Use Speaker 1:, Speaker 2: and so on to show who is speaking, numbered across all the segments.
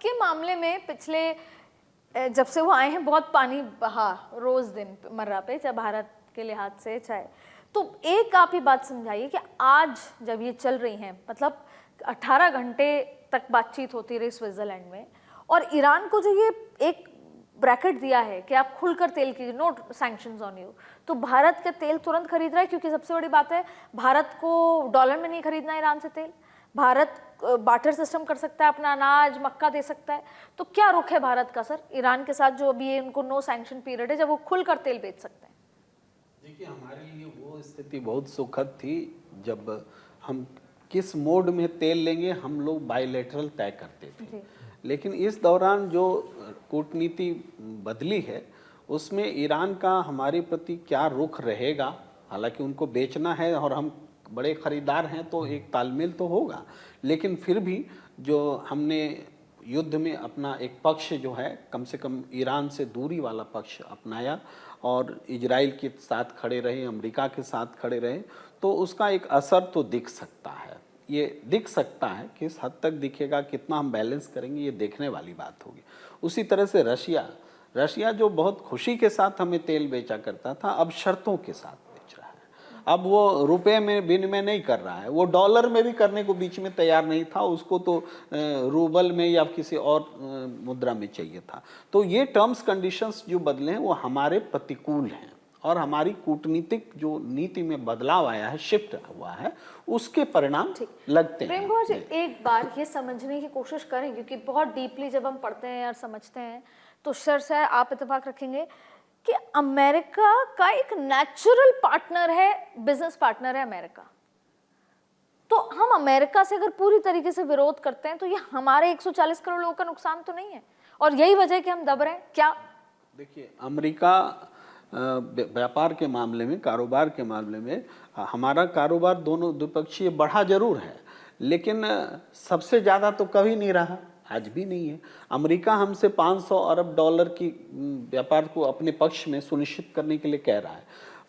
Speaker 1: के मामले में पिछले जब से वो आए हैं बहुत पानी बहा रोज दिन मर्रा पे, चाहे भारत के लिहाज से चाहे, तो एक आप ही बात समझाइए कि आज जब ये चल रही हैं, मतलब 18 घंटे तक बातचीत होती रही स्विट्जरलैंड में, और ईरान को जो ये एक ब्रैकेट दिया है कि आप खुलकर तेल कीजिए, नो सैंक्शंस ऑन यू, तो भारत का तेल तुरंत खरीद रहा है, क्योंकि सबसे बड़ी बात है भारत को डॉलर में नहीं खरीदना ईरान से तेल, भारत बार्टर सिस्टम कर सकता है, अपना अनाज मक्का दे सकता है। तो क्या रुख है भारत का सर ईरान के साथ, जो अभी उनको नो सैंक्शन पीरियड है, जब वो खुलकर तेल बेच सकते हैं?
Speaker 2: देखिए, हमारे लिए वो स्थिति बहुत सुखद थी जब हम किस मोड में तेल लेंगे हम लोग बायलैटरल तय करते थे, लेकिन इस दौरान जो कूटनीति बदली है उसमें ईरान का हमारे प्रति क्या रुख रहेगा, हालांकि उनको बेचना है और हम बड़े खरीदार हैं तो एक तालमेल तो होगा, लेकिन फिर भी जो हमने युद्ध में अपना एक पक्ष जो है कम से कम ईरान से दूरी वाला पक्ष अपनाया और इजराइल के साथ खड़े रहे, अमेरिका के साथ खड़े रहे, तो उसका एक असर तो दिख सकता है। ये दिख सकता है, किस हद तक दिखेगा, कितना हम बैलेंस करेंगे, ये देखने वाली बात होगी। उसी तरह से रशिया जो बहुत खुशी के साथ हमें तेल बेचा करता था, अब शर्तों के साथ बेच रहा है। अब वो रुपए में विनिमय नहीं कर रहा है, वो डॉलर में भी करने को बीच में तैयार नहीं था, उसको तो रूबल में या किसी और मुद्रा में चाहिए था। तो ये टर्म्स कंडीशंस जो बदले हैं वो हमारे प्रतिकूल हैं, और हमारी कूटनीतिक जो नीति में बदलाव आया है, शिफ्ट हुआ है, उसके परिणाम लगते हैं।
Speaker 1: प्रेम कुमार जी, एक बार ये समझने की कोशिश करें, क्योंकि बहुत डीपली जब हम पढ़ते हैं और समझते हैं तो शर्त है आप इत्तेफाक रखेंगे कि अमेरिका का एक नेचुरल पार्टनर है, बिजनेस पार्टनर है अमेरिका। तो हम अमेरिका से अगर पूरी तरीके से विरोध करते हैं तो ये हमारे 140 करोड़ लोगों का नुकसान तो नहीं है, और यही वजह है कि हम दब रहे हैं क्या?
Speaker 2: देखिए, अमेरिका व्यापार के मामले में, कारोबार के मामले में, हमारा कारोबार दोनों द्विपक्षीय बढ़ा जरूर है, लेकिन सबसे ज़्यादा तो कभी नहीं रहा, आज भी नहीं है। अमेरिका हमसे 500 अरब डॉलर की व्यापार को अपने पक्ष में सुनिश्चित करने के लिए कह रहा है,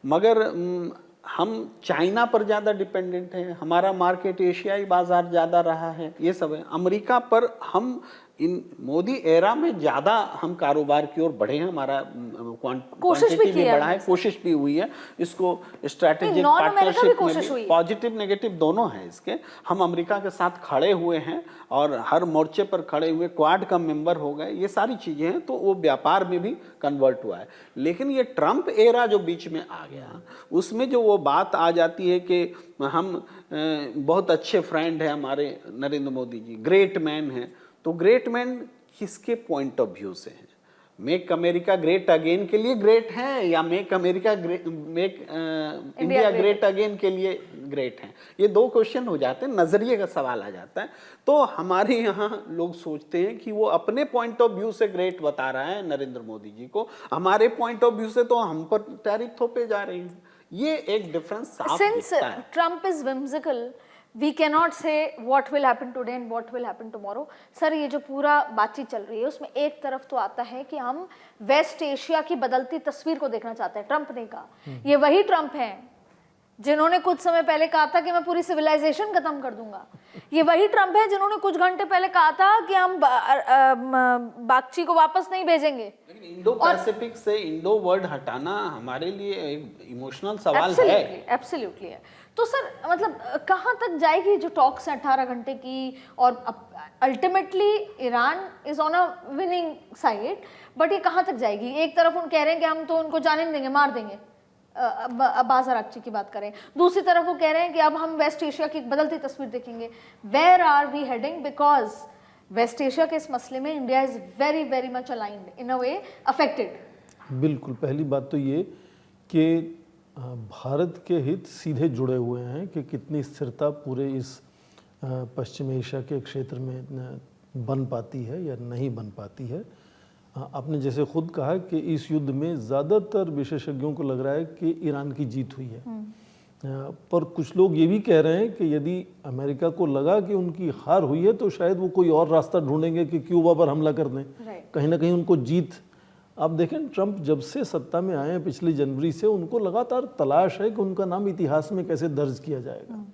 Speaker 2: मगर हम चाइना पर ज़्यादा डिपेंडेंट हैं, हमारा मार्केट एशियाई बाजार ज़्यादा रहा है, ये सब है। अमेरिका पर हम इन मोदी एरा में ज़्यादा हम कारोबार की ओर बढ़े हैं, हमारा क्वांटिटी भी बढ़ा है, कोशिश भी हुई है, इसको स्ट्रैटेजिक पार्टनरशिप में भी पॉजिटिव नेगेटिव दोनों हैं इसके। हम अमेरिका के साथ खड़े हुए हैं और हर मोर्चे पर खड़े हुए, क्वाड का मेंबर हो गए, ये सारी चीज़ें हैं, तो वो व्यापार में भी कन्वर्ट हुआ है। लेकिन ये ट्रंप एरा जो बीच में आ गया, उसमें जो वो बात आ जाती है कि हम बहुत अच्छे फ्रेंड हैं हमारे नरेंद्र मोदी जी, ग्रेट मैन हैं, तो ग्रेट मैन किसके पॉइंट ऑफ व्यू से है? मेक अमेरिका ग्रेट अगेन के लिए ग्रेट हैं, या मेक इंडिया ग्रेट अगेन के लिए ग्रेट हैं? ये दो क्वेश्चन हो जाते हैं, नजरिए का सवाल आ जाता है। तो हमारे यहाँ लोग सोचते हैं कि वो अपने पॉइंट ऑफ व्यू से ग्रेट बता रहा है नरेंद्र मोदी जी को, हमारे पॉइंट ऑफ व्यू से तो हम पर टैरिफ थोपे जा रहे हैं। ये एक डिफरेंस साफ दिखता है।
Speaker 1: Trump is whimsical, we cannot say what will happen today and what will happen tomorrow। Sir, ये जो पूरा बातचीत चल रही है उसमें एक तरफ तो आता है कि हम वेस्ट एशिया की बदलती तस्वीर को देखना चाहते हैं। ट्रंप ने कहा, ये वही ट्रंप हैं जिन्होंने कुछ समय पहले कहा था कि मैं पूरी सिविलाइजेशन खत्म कर दूंगा। ये वही ट्रंप है जिन्होंने कुछ घंटे पहले कहा था कि हम बागची को वापस नहीं भेजेंगे।
Speaker 2: लेकिन इंडो पैसिफिक से इंडो वर्ड हटाना हमारे लिए एक इमोशनल सवाल है।
Speaker 1: एब्सोल्युटली है। तो सर, मतलब कहाँ तक जाएगी जो टॉक्स हैं 18 घंटे की, और ultimately Iran is on a winning side, but ये कहाँ तक जाएगी? एक तरफ उन कह रहे हैं कि हम तो उनको जाने नहीं देंगे, मार देंगे, अब्बास अराक्ची की बात करें, दूसरी तरफ वो कह रहे हैं कि अब हम वेस्ट एशिया की बदलती तस्वीर देखेंगे। Where are we heading? Because West Asia के इस मसले में India is very very much aligned, in a way affected.
Speaker 3: बिल्कुल, पहली बात तो ये कि भारत के हित सीधे जुड़े हुए हैं कि कितनी स्थिरता पूरे इस पश्चिम एशिया के क्षेत्र में बन पाती है या नहीं बन पाती है। आपने जैसे खुद कहा कि इस युद्ध में ज़्यादातर विशेषज्ञों को लग रहा है कि ईरान की जीत हुई है, पर कुछ लोग ये भी कह रहे हैं कि यदि अमेरिका को लगा कि उनकी हार हुई है तो शायद वो कोई और रास्ता ढूंढेंगे कि क्यूबा पर हमला कर दें, कहीं ना कहीं उनको जीत। आप देखें, ट्रंप जब से सत्ता में आए हैं पिछली जनवरी से, उनको लगातार तलाश है कि उनका नाम इतिहास में कैसे दर्ज किया जाएगा,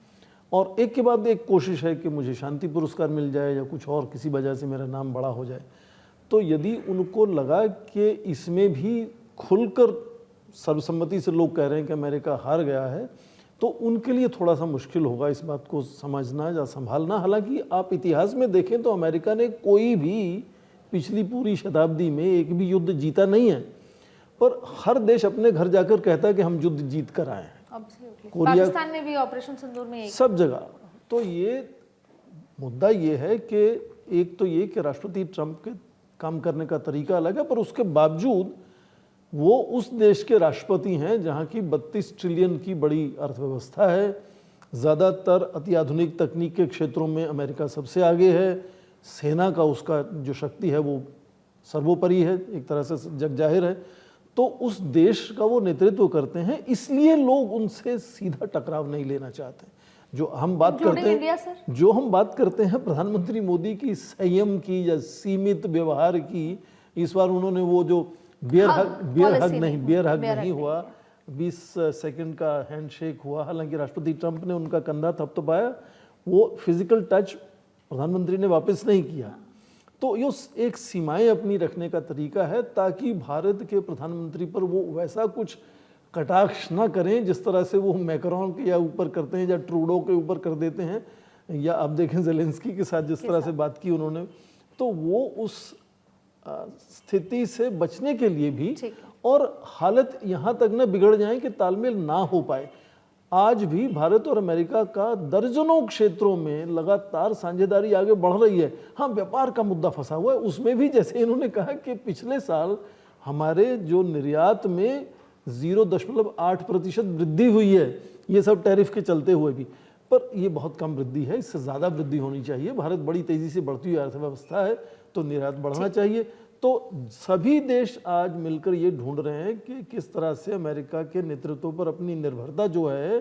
Speaker 3: और एक के बाद एक कोशिश है कि मुझे शांति पुरस्कार मिल जाए या कुछ और किसी वजह से मेरा नाम बड़ा हो जाए। तो यदि उनको लगा कि इसमें भी खुलकर सर्वसम्मति से लोग कह रहे हैं कि अमेरिका हार गया है, तो उनके लिए थोड़ा सा मुश्किल होगा इस बात को समझना या संभालना। हालांकि आप इतिहास में देखें तो अमेरिका ने कोई भी पिछली पूरी शताब्दी में एक भी युद्ध जीता नहीं है, पर हर देश अपने घर जाकर कहता है कि हम युद्ध जीत कर आए हैं।
Speaker 1: पाकिस्तान ने भी ऑपरेशन सिंदूर में
Speaker 3: सब जगह। तो ये मुद्दा ये है कि एक तो ये कि राष्ट्रपति ट्रंप के काम करने का तरीका अलग है, पर उसके बावजूद वो उस देश के राष्ट्रपति हैं जहाँ की 32 ट्रिलियन की बड़ी अर्थव्यवस्था है, ज़्यादातर अत्याधुनिक तकनीक के क्षेत्रों में अमेरिका सबसे आगे है, सेना का उसका जो शक्ति है वो सर्वोपरि है, एक तरह से जग जाहिर है। तो उस देश का वो नेतृत्व करते हैं, इसलिए लोग उनसे सीधा टकराव नहीं लेना चाहते। जो हम बात करते हैं प्रधानमंत्री मोदी की संयम की या सीमित व्यवहार की, इस बार उन्होंने वो जो बियर हग नहीं हुआ, 20 सेकंड का हैंडशेक हुआ, हालांकि राष्ट्रपति ट्रंप ने उनका कंधा थपथपाया, वो फिजिकल टच प्रधानमंत्री ने वापस नहीं किया। तो ये एक सीमाएं अपनी रखने का तरीका है ताकि भारत के प्रधानमंत्री पर वो वैसा कुछ कटाक्ष ना करें जिस तरह से वो मैक्रोन के या ऊपर करते हैं या ट्रूडो के ऊपर कर देते हैं, या आप देखें ज़ेलेंस्की के साथ जिस तरह से बात की उन्होंने। तो वो उस स्थिति से बचने के लिए भी, और हालत यहाँ तक न बिगड़ जाए कि तालमेल ना हो पाए। आज भी भारत और अमेरिका का दर्जनों क्षेत्रों में लगातार साझेदारी आगे बढ़ रही है। हाँ, व्यापार का मुद्दा फंसा हुआ है, उसमें भी जैसे इन्होंने कहा कि पिछले साल हमारे जो निर्यात में 0.8% वृद्धि हुई है, ये सब टैरिफ के चलते हुए भी, पर ये बहुत कम वृद्धि है, इससे ज़्यादा वृद्धि होनी चाहिए। भारत बड़ी तेज़ी से बढ़ती हुई अर्थव्यवस्था है, तो निर्यात बढ़ना चाहिए। तो सभी देश आज मिलकर ये ढूंढ रहे हैं कि किस तरह से अमेरिका के नेतृत्व पर अपनी निर्भरता जो है,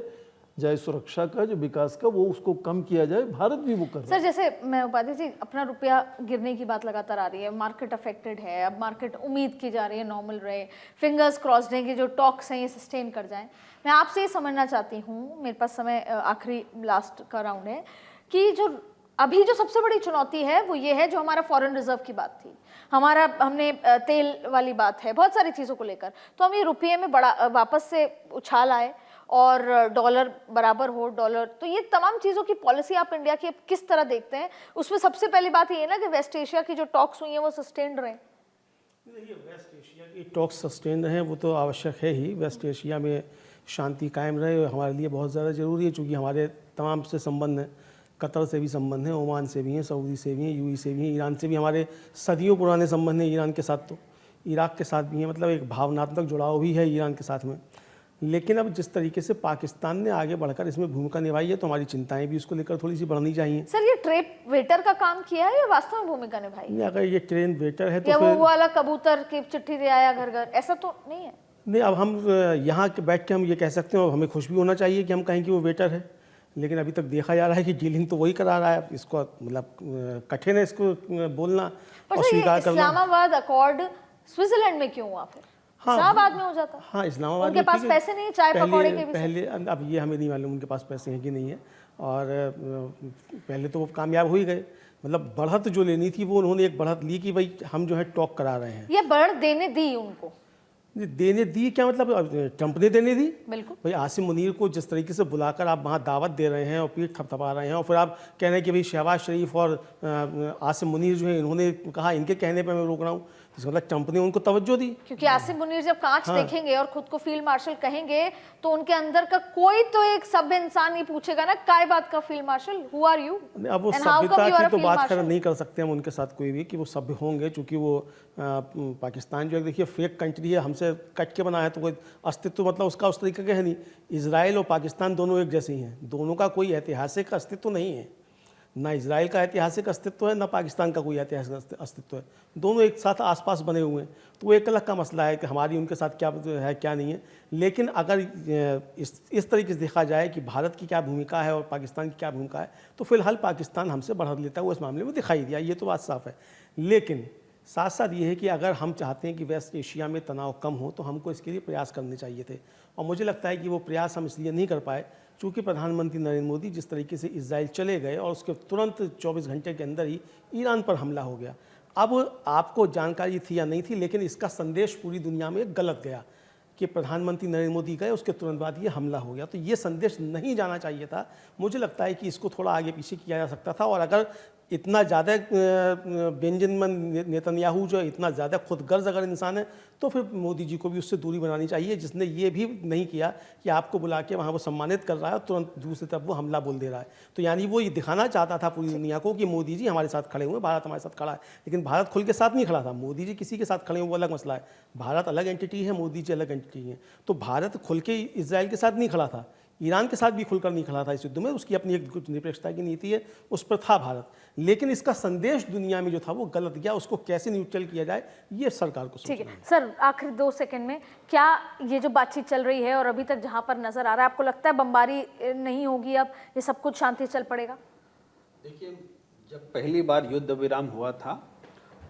Speaker 3: चाहे सुरक्षा का, जो विकास का, वो उसको कम किया जाए। भारत भी वो कर रहा है।
Speaker 1: सर, जैसे मैं उपाध्याय जी, अपना रुपया गिरने की बात लगातार आ रही है, मार्केट अफेक्टेड है, अब मार्केट उम्मीद की जा रही है नॉर्मल रहे, फिंगर्स क्रॉस्ड है कि जो टॉक्स हैं ये सस्टेन कर जाएं। मैं आपसे ये समझना चाहती हूँ, मेरे पास समय आखिरी लास्ट का राउंड है, कि जो अभी जो सबसे बड़ी चुनौती है वो ये है, जो हमारा फॉरेन रिजर्व की बात थी, हमने तेल वाली बात है, बहुत सारी चीज़ों को लेकर, तो हम ये रुपये में बड़ा वापस से उछाल आए और डॉलर बराबर हो डॉलर, तो ये तमाम चीज़ों की पॉलिसी आप इंडिया की किस तरह देखते हैं? उसमें सबसे पहली बात ये है ना कि वेस्ट एशिया की जो टॉक्स हुई हैं वो सस्टेन्ड रहे।
Speaker 4: देखिए, वेस्ट एशिया की टॉक्स सस्टेन रहे वो तो आवश्यक है ही। वेस्ट एशिया में शांति कायम रहे हमारे लिए बहुत ज़्यादा ज़रूरी है, चूँकि हमारे तमाम से संबंध हैं, कतर से भी संबंध हैं, ओमान से भी हैं, सऊदी से भी हैं, यूएई से भी हैं, ईरान से भी हमारे सदियों पुराने संबंध हैं ईरान के साथ, तो इराक के साथ भी हैं, मतलब एक भावनात्मक जुड़ाव भी है ईरान के साथ में। लेकिन अब जिस तरीके से पाकिस्तान ने आगे बढ़कर इसमें भूमिका निभाई है, तो हमारी चिंताएं भी उसको लेकर थोड़ी सी बढ़नी चाहिए।
Speaker 1: सर, ये ट्रेन वेटर का काम किया है या वास्तव में भूमिका निभाई है?
Speaker 4: अगर ये ट्रेन वेटर है तो
Speaker 1: या वो वाला कबूतर की चिट्ठी दे आया घर घर, ऐसा तो नहीं है?
Speaker 4: नहीं, अब हम यहाँ के बैठ के हम ये कह सकते हैं, और हमें खुश भी होना चाहिए कि हम कहें कि वो वेटर है, लेकिन अभी तक देखा जा रहा है कि डीलिंग तो वही करा रहा है। इसको मतलब कठिन है इसको बोलना और स्वीकार करना।
Speaker 1: इस्लामाबाद अकॉर्ड स्विट्जरलैंड में क्यों हुआ फिर? हाँ, इस्लामाबाद में हो जाता।
Speaker 4: हाँ, इस्लामाबाद
Speaker 1: उनके पास पैसे नहीं, चाय पकौड़े के भी
Speaker 4: पहले, अब ये हमें नहीं मालूम उनके पास पैसे हैं कि नहीं है, और पहले तो वो कामयाब हो ही गए। मतलब बढ़त जो लेनी थी वो उन्होंने एक बढ़त ली कि भाई हम जो है टॉक करा रहे हैं।
Speaker 1: ये बढ़त देने दी उनको?
Speaker 4: देने दी क्या मतलब, ट्रंप ने देने दी।
Speaker 1: बिल्कुल
Speaker 4: भाई आसिम मुनीर को जिस तरीके से बुलाकर आप वहाँ दावत दे रहे हैं और पीठ थपथपा रहे हैं, और फिर आप कह रहे हैं कि भाई शहबाज शरीफ और आसिम मुनीर जो है इन्होंने कहा, इनके कहने पर मैं रोक रहा हूँ, इसका मतलब ट्रंप ने उनको तवज्जो दी। क्योंकि
Speaker 1: आसिम मुनीर जब कांच देखेंगे और खुद को फील्ड मार्शल कहेंगे, तो उनके अंदर का कोई तो एक सभ्य इंसान नहीं पूछेगा ना, काय बात का field marshal, who are you?
Speaker 4: अब वो सभ्यता की तो बात नहीं कर सकते हम उनके साथ कोई भी कि वो सभ्य होंगे, क्योंकि वो पाकिस्तान जो है, देखिए फेक कंट्री है, हमसे कट के बना है, तो कोई अस्तित्व मतलब उसका उस तरीके का है नहीं। इजराइल और पाकिस्तान दोनों एक जैसे ही हैं, दोनों का कोई ऐतिहासिक अस्तित्व नहीं है, ना इजराइल का ऐतिहासिक अस्तित्व है, ना पाकिस्तान का कोई ऐतिहासिक अस्तित्व है, दोनों एक साथ आसपास बने हुए हैं। तो वो एक अलग का मसला है कि हमारी उनके साथ क्या है क्या नहीं है। लेकिन अगर इस तरीके से देखा जाए कि भारत की क्या भूमिका है और पाकिस्तान की क्या भूमिका है, तो फिलहाल पाकिस्तान हमसे बढ़त लेता हुआ इस मामले में दिखाई दिया, ये तो बात साफ है। लेकिन साथ साथ ये है कि अगर हम चाहते हैं कि वेस्ट एशिया में तनाव कम हो, तो हमको इसके लिए प्रयास करने चाहिए थे, और मुझे लगता है कि वो प्रयास हम इसलिए नहीं कर पाए चूँकि प्रधानमंत्री नरेंद्र मोदी जिस तरीके से इजराइल चले गए और उसके तुरंत 24 घंटे के अंदर ही ईरान पर हमला हो गया। अब आपको जानकारी थी या नहीं थी, लेकिन इसका संदेश पूरी दुनिया में गलत गया कि प्रधानमंत्री नरेंद्र मोदी गए, उसके तुरंत बाद ये हमला हो गया। तो ये संदेश नहीं जाना चाहिए था। मुझे लगता है कि इसको थोड़ा आगे पीछे किया जा सकता था। और अगर इतना ज़्यादा बेंजामिन नेतन्याहू जो इतना ज़्यादा खुदगर्ज अगर इंसान है, तो फिर मोदी जी को भी उससे दूरी बनानी चाहिए, जिसने ये भी नहीं किया कि आपको बुला के वहाँ वो सम्मानित कर रहा है और तुरंत दूसरी तरफ वो हमला बोल दे रहा है। तो यानी वो ये दिखाना चाहता था पूरी दुनिया को कि मोदी जी हमारे साथ खड़े हुए, भारत हमारे साथ खड़ा है। लेकिन भारत खुल के साथ नहीं खड़ा था। मोदी जी किसी के साथ खड़े हुए वो अलग मसला है, भारत अलग एंटिटी है, मोदी जी अलग एंटिटी है। तो भारत खुल के इजराइल के साथ नहीं खड़ा था, ईरान के साथ भी खुलकर नहीं खड़ा था इस युद्ध में। उसकी अपनी एक निरपेक्षता की नीति है, उस पर था भारत। लेकिन इसका संदेश दुनिया में जो था वो गलत गया। उसको कैसे न्यूट्रल किया जाए, ये सरकार को सोचना है।
Speaker 1: ठीक है सर, आखिरी 2 सेकंड में, क्या ये जो बातचीत चल रही है और अभी तक जहां पर नजर आ रहा है, आपको लगता है बमबारी नहीं होगी, अब ये सब कुछ शांति चल पड़ेगा?
Speaker 2: देखिए, जब पहली बार युद्ध विराम हुआ था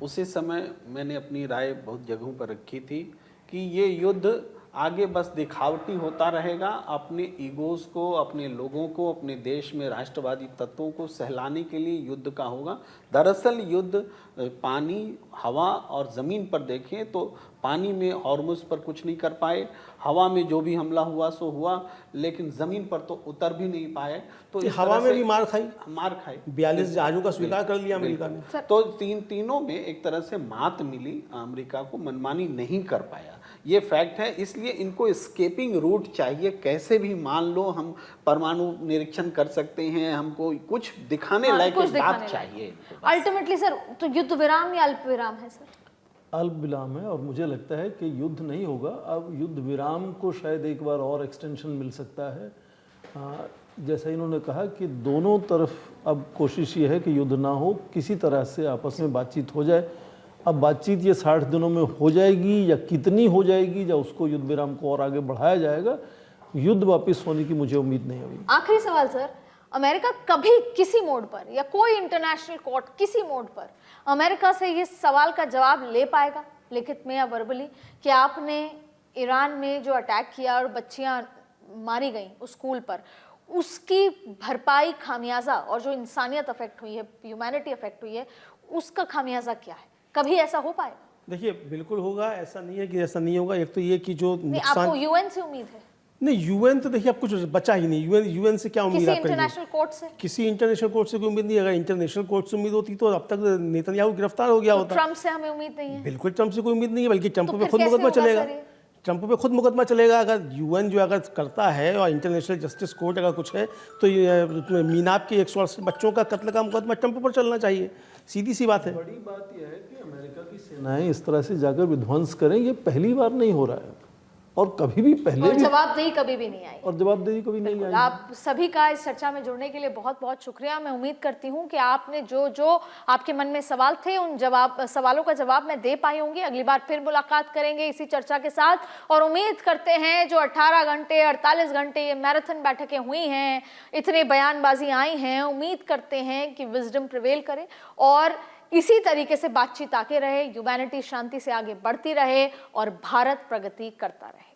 Speaker 2: उसी समय मैंने अपनी राय बहुत जगहों पर रखी थी कि ये युद्ध आगे बस दिखावटी होता रहेगा, अपने ईगोज को, अपने लोगों को, अपने देश में राष्ट्रवादी तत्वों को सहलाने के लिए युद्ध का होगा। दरअसल युद्ध पानी, हवा और ज़मीन पर देखें तो पानी में हॉर्मुज़ पर कुछ नहीं कर पाए, हवा में जो भी हमला हुआ सो हुआ, लेकिन ज़मीन पर तो उतर भी नहीं पाए। तो इस
Speaker 4: हवा
Speaker 2: तरह
Speaker 4: में
Speaker 2: से
Speaker 4: भी मार खाई,
Speaker 2: 42
Speaker 4: जहाजों का स्वीकार कर लिया अमेरिका ने।
Speaker 2: तो तीनों में एक तरह से मात मिली, अमेरिका को मनमानी नहीं कर पाया, ये फैक्ट है। इसलिए इनको स्केपिंग रूट चाहिए, कैसे भी मान लो हम परमाणु निरीक्षण कर सकते हैं, हमको कुछ दिखाने लायक बात चाहिए।
Speaker 1: अल्टीमेटली सर, तो युद्ध विराम या अल्प विराम है सर?
Speaker 3: अल्प विराम है, और मुझे लगता है कि युद्ध नहीं होगा। अब युद्ध विराम को शायद एक बार और एक्सटेंशन मिल सकता है। जैसा इन्होंने कहा कि दोनों तरफ अब कोशिश ये है कि युद्ध ना हो, किसी तरह से आपस में बातचीत हो जाए। अब बातचीत ये 60 दिनों में हो जाएगी या कितनी हो जाएगी, या उसको युद्ध विराम को और आगे बढ़ाया जाएगा, युद्ध वापस होने की मुझे उम्मीद नहीं है।
Speaker 1: आखिरी सवाल सर, अमेरिका कभी किसी मोड पर या कोई इंटरनेशनल कोर्ट किसी मोड पर अमेरिका से ये सवाल का जवाब ले पाएगा, लिखित में या वर्बली, कि आपने ईरान में जो अटैक किया और बच्चियां मारी गई उस स्कूल पर, उसकी भरपाई, खामियाजा, और जो इंसानियत अफेक्ट हुई है, ह्यूमैनिटी अफेक्ट हुई है, उसका खामियाजा क्या है? कभी ऐसा हो पाएगा?
Speaker 4: देखिए, बिल्कुल होगा, ऐसा नहीं है कि ऐसा नहीं होगा। एक तो ये कि जो नुकसान,
Speaker 1: आपको यूएन से उम्मीद है?
Speaker 4: नहीं, यूएन तो देखिए अब कुछ बचा ही नहीं। यूएन से क्या उम्मीद
Speaker 1: किसी
Speaker 4: आप करेंगे?
Speaker 1: इंटरनेशनल कोर्ट से?
Speaker 4: किसी इंटरनेशनल कोर्ट से कोई उम्मीद नहीं। अगर इंटरनेशनल कोर्ट से उम्मीद होती तो अब तक नेतन्याहू गिरफ्तार हो गया होता।
Speaker 1: ट्रंप से हमें उम्मीद नहीं है?
Speaker 4: बिल्कुल ट्रंप से कोई उम्मीद नहीं है, बल्कि ट्रंप
Speaker 1: तो
Speaker 4: पे
Speaker 1: फिर
Speaker 4: खुद
Speaker 1: कैसे
Speaker 4: मुकदमा
Speaker 1: होगा
Speaker 4: चलेगा।
Speaker 1: सर ये?
Speaker 4: ट्रंप पे खुद मुकदमा चलेगा। अगर यूएन जो अगर करता है और इंटरनेशनल जस्टिस कोर्ट अगर कुछ है, तो ये मीनाब के 168 बच्चों का कत्ल का मुकदमा ट्रंप पर चलना चाहिए। सीधी सी बात है।
Speaker 3: बड़ी बात यह है कि अमेरिका की सेनाएं इस तरह से जाकर विध्वंस करें, ये पहली बार नहीं हो रहा है, और कभी भी पहले
Speaker 1: और
Speaker 3: भी,
Speaker 1: जवाबदेही कभी भी नहीं आई।
Speaker 3: और जवाबदेही कभी नहीं आई।
Speaker 1: आप सभी का इस चर्चा में जुड़ने के लिए बहुत बहुत शुक्रिया। मैं उम्मीद करती हूँ कि आपने जो जो आपके मन में सवाल थे, उन सवालों का जवाब मैं दे पाई होंगी। अगली बार फिर मुलाकात करेंगे इसी चर्चा के साथ, और उम्मीद करते हैं जो 18 घंटे 48 घंटे ये मैराथन बैठकें हुई हैं, इतने बयानबाजी आई हैं, उम्मीद करते हैं कि विजडम प्रिवेल करे और इसी तरीके से बातचीत आगे रहे, ह्यूमैनिटी शांति से आगे बढ़ती रहे और भारत प्रगति करता रहे।